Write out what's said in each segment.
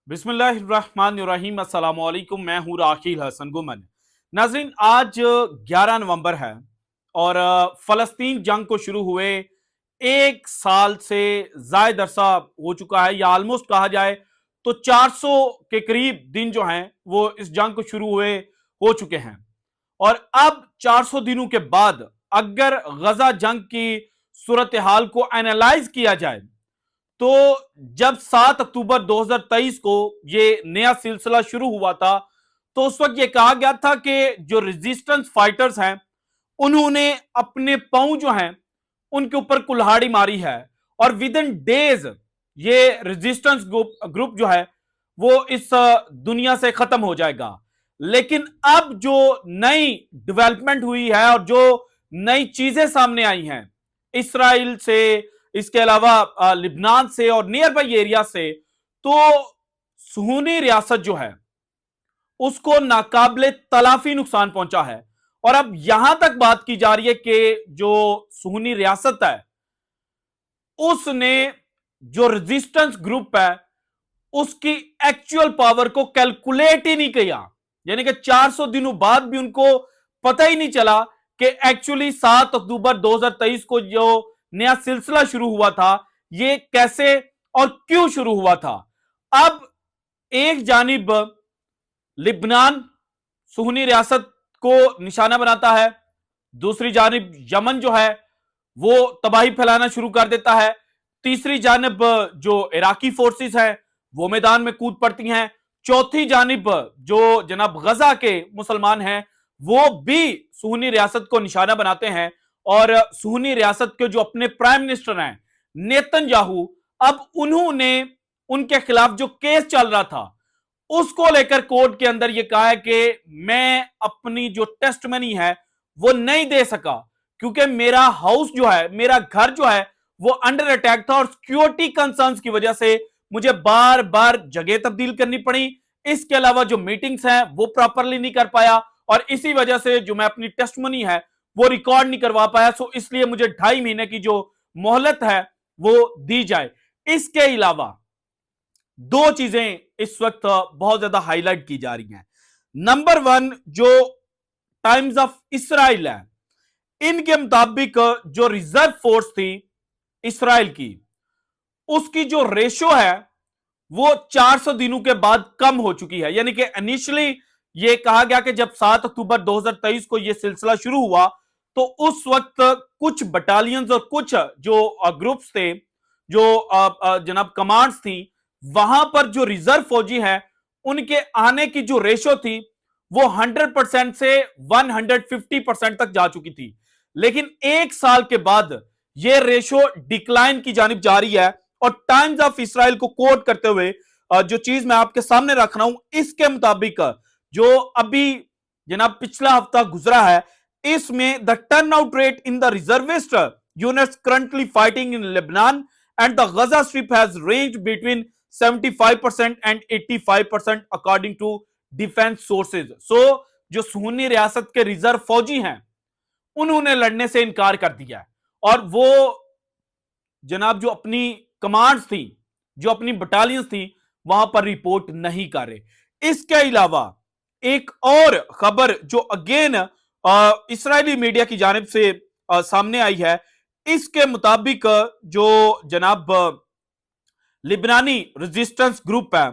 बिस्मिल्लाहिर्रहमानिर्रहीम अस्सलाम वालेकुम। मैं हूं राखिल हसन गुमन। नाजरीन, आज 11 नवंबर है और फलस्तीन जंग को शुरू हुए एक साल से जायद अरसा हो चुका है, या ऑलमोस्ट कहा जाए तो 400 के करीब दिन जो हैं वो इस जंग को शुरू हुए हो चुके हैं। और अब 400 दिनों के बाद अगर गजा जंग की सूरत हाल को एनालाइज किया जाए तो जब 7 अक्टूबर 2023 को ये नया सिलसिला शुरू हुआ था तो उस वक्त ये कहा गया था कि जो रेजिस्टेंस फाइटर्स हैं उन्होंने अपने पांव जो हैं उनके ऊपर कुल्हाड़ी मारी है और विद इन डेज ये रेजिस्टेंस ग्रुप जो है वो इस दुनिया से खत्म हो जाएगा। लेकिन अब जो नई डेवलपमेंट हुई है और जो नई चीजें सामने आई हैं इसराइल से, इसके अलावा लिबनान से और नियर बाई एरिया से, तो सुहूनी रियासत जो है उसको नाकाबिले तलाफी नुकसान पहुंचा है। और अब यहां तक बात की जा रही है कि जो सुहूनी रियासत है उसने जो रेजिस्टेंस ग्रुप है उसकी एक्चुअल पावर को कैलकुलेट ही नहीं किया, यानी कि 400 दिनों बाद भी उनको पता ही नहीं चला कि एक्चुअली 7 अक्टूबर 2023 को जो नया सिलसिला शुरू हुआ था ये कैसे और क्यों शुरू हुआ था। अब एक जानिब लिबनान सुहनी रियासत को निशाना बनाता है, दूसरी जानिब यमन जो है वो तबाही फैलाना शुरू कर देता है, तीसरी जानिब जो इराकी फोर्सेस हैं वो मैदान में कूद पड़ती हैं, चौथी जानिब जो जनाब गजा के मुसलमान हैं वो भी सुहनी रियासत को निशाना बनाते हैं। और सुहनी रियासत के जो अपने प्राइम मिनिस्टर हैं नेतन्याहू, अब उन्होंने उनके खिलाफ जो केस चल रहा था उसको लेकर कोर्ट के अंदर यह कहा है कि मैं अपनी जो टेस्ट मनी है वो नहीं दे सका क्योंकि मेरा हाउस जो है, मेरा घर जो है वो अंडर अटैक था और सिक्योरिटी कंसर्न्स की वजह से मुझे बार बार जगह तब्दील करनी पड़ी। इसके अलावा जो मीटिंग्स हैं वो प्रॉपरली नहीं कर पाया और इसी वजह से जो मैं अपनी टेस्ट मनी है वो रिकॉर्ड नहीं करवा पाया। सो इसलिए मुझे 2.5 महीने की जो मोहलत है वो दी जाए। इसके अलावा दो चीजें इस वक्त बहुत ज्यादा हाईलाइट की जा रही हैं। नंबर 1, जो टाइम्स ऑफ इसराइल है, इनके मुताबिक जो रिजर्व फोर्स थी इसराइल की उसकी जो रेशो है वो 400 दिनों के बाद कम हो चुकी है। यानी कि इनिशियली ये कहा गया कि जब 7 अक्टूबर 2023 को यह सिलसिला शुरू हुआ तो उस वक्त कुछ बटालियंस और कुछ जो ग्रुप्स थे, जो जनाब कमांड्स थी, वहां पर जो रिजर्व फौजी हैं उनके आने की जो रेशो थी वो 100% से 150% तक जा चुकी थी। लेकिन एक साल के बाद यह रेशो डिक्लाइन की जानिब जा रही है। और टाइम्स ऑफ इसराइल को कोट करते हुए जो चीज मैं आपके सामने रख रहा हूं इसके मुताबिक जो अभी जनाब पिछला हफ्ता गुजरा है इसमें the turn out rate in the reservist units currently fighting in Lebanon and the Gaza strip has range between 75% and 85% according to defence sources. So जो सुन्नी रियासत के रिजर्व फौजी हैं उन्होंने लड़ने से इनकार कर दिया है और वो जनाब जो अपनी कमांड्स थी, जो अपनी बटालियंस थी, वहां पर रिपोर्ट नहीं कर रहे। इसके अलावा एक और खबर जो अगेन इस्राएली मीडिया की जानिब से सामने आई है, इसके मुताबिक जो जनाब लिबनानी रेजिस्टेंस ग्रुप है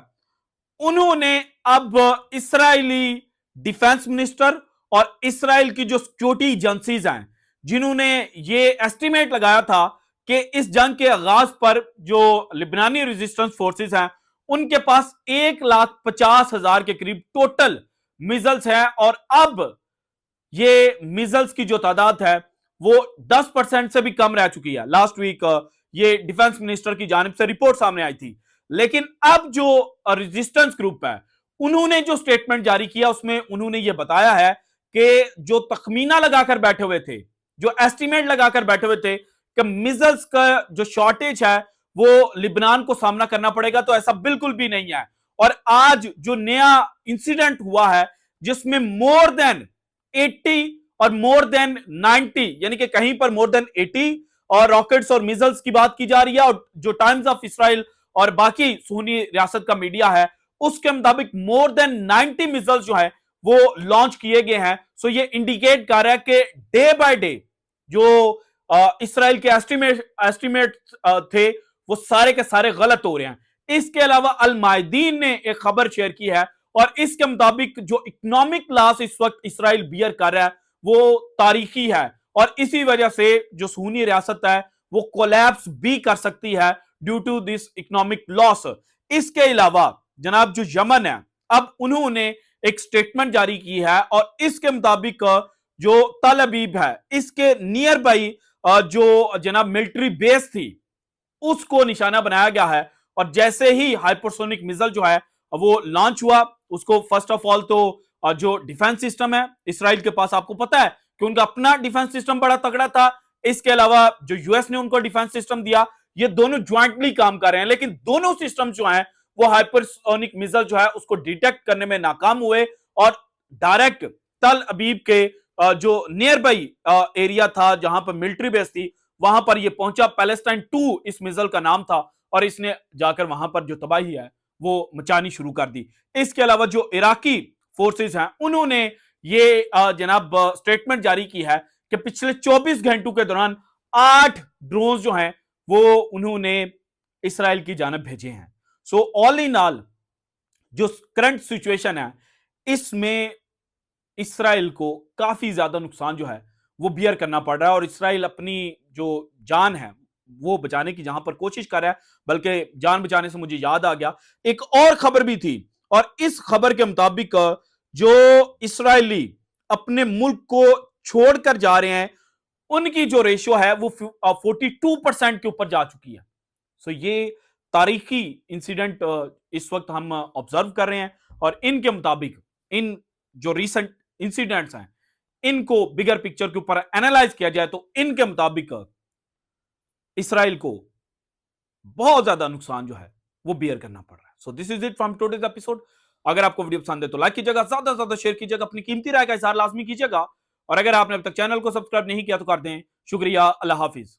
उन्होंने अब इस्राएली डिफेंस मिनिस्टर और इसराइल की जो सिक्योरिटी एजेंसीज हैं जिन्होंने ये एस्टिमेट लगाया था कि इस जंग के आगाज पर जो लिबनानी रेजिस्टेंस फोर्सेस हैं उनके पास 1,50,000 के करीब टोटल मिजल्स हैं और अब ये मिजल्स की जो तादाद है वो 10% से भी कम रह चुकी है। लास्ट वीक ये डिफेंस मिनिस्टर की जानिब से रिपोर्ट सामने आई थी। लेकिन अब जो रेजिस्टेंस ग्रुप है उन्होंने जो स्टेटमेंट जारी किया उसमें उन्होंने ये बताया है कि जो तखमीना लगाकर बैठे हुए थे, जो एस्टिमेट लगाकर बैठे हुए थे कि मिजल्स का जो शॉर्टेज है वो लिबनान को सामना करना पड़ेगा, तो ऐसा बिल्कुल भी नहीं है। और आज जो नया इंसिडेंट हुआ है जिसमें मोर देन 80 और मोर देन 90, यानी कि कहीं पर मोर देन 80 और रॉकेट्स और मिजल्स की बात की जा रही है। और जो टाइम्स ऑफ इसराइल और बाकी सुन्नी रियासत का मीडिया है उसके मुताबिक मोर देन 90 मिसाइल्स जो है वो लॉन्च किए गए हैं। सो ये इंडिकेट कर रहा है कि डे बाय डे जो इसराइल के एस्टिमेट थे वो सारे के सारे गलत हो रहे हैं। इसके अलावा अल मायदीन ने एक खबर शेयर की है और इसके मुताबिक जो इकोनॉमिक लॉस इस वक्त इसराइल बियर कर रहा है वो तारीखी है और इसी वजह से जो सुन्नी रियासत है वो कोलैप्स भी कर सकती है due to this economic loss. इसके अलावा जनाब जो यमन है अब उन्होंने एक स्टेटमेंट जारी की है और इसके मुताबिक जो तल अबीब है इसके नियर बाई जो जनाब मिलिट्री बेस थी उसको निशाना बनाया गया है और जैसे ही हाइपरसोनिक मिसाइल जो है वो लॉन्च हुआ उसको फर्स्ट ऑफ ऑल तो जो डिफेंस सिस्टम है इसराइल के पास आपको पता है कि उनका अपना डिफेंस सिस्टम बड़ा तगड़ा था। इसके अलावा जो यूएस ने उनको डिफेंस सिस्टम दिया ये दोनों ज्वाइंटली काम कर रहे हैं लेकिन दोनों सिस्टम जो है वो हाइपरसोनिक मिसाइल जो है उसको डिटेक्ट करने में नाकाम हुए और डायरेक्ट तल अबीब के जो नियर बाई एरिया था जहां पर मिलिट्री बेस थी वहां पर ये पहुंचा। पैलेस्टाइन 2 इस मिसाइल का नाम था और इसने जाकर वहां पर जो तबाही है वो मचानी शुरू कर दी। इसके अलावा जो इराकी फोर्सेस हैं उन्होंने ये जनाब स्टेटमेंट जारी की है कि पिछले 24 घंटों के दौरान 8 ड्रोन जो हैं वो उन्होंने इसराइल की जानब भेजे हैं। सो ऑल इन ऑल जो करंट सिचुएशन है इसमें इसराइल को काफी ज्यादा नुकसान जो है वो बियर करना पड़ रहा है और इसराइल अपनी जो जान है वो बचाने की जहां पर कोशिश कर रहा है। बल्कि जान बचाने से मुझे याद आ गया एक और खबर भी थी और इस खबर के मुताबिक जो इसराइली अपने मुल्क को छोड़कर जा रहे हैं उनकी जो रेशियो है वो 42% के ऊपर जा चुकी है। सो ये तारीखी इंसिडेंट इस वक्त हम ऑब्जर्व कर रहे हैं और इनके मुताबिक इन जो रीसेंट इंसिडेंट्स हैं इनको बिगर पिक्चर के ऊपर एनालाइज किया जाए तो इनके मुताबिक इसराइल को बहुत ज्यादा नुकसान जो है वो बियर करना पड़ रहा है। So this is it from today's episode. अगर आपको वीडियो पसंद है तो लाइक कीजिएगा, ज्यादा से ज्यादा शेयर कीजिएगा, अपनी कीमती राय का इजहार लाजमी कीजिएगा और अगर आपने अब तक चैनल को सब्सक्राइब नहीं किया तो कर दें। शुक्रिया, अल्लाह हाफिज।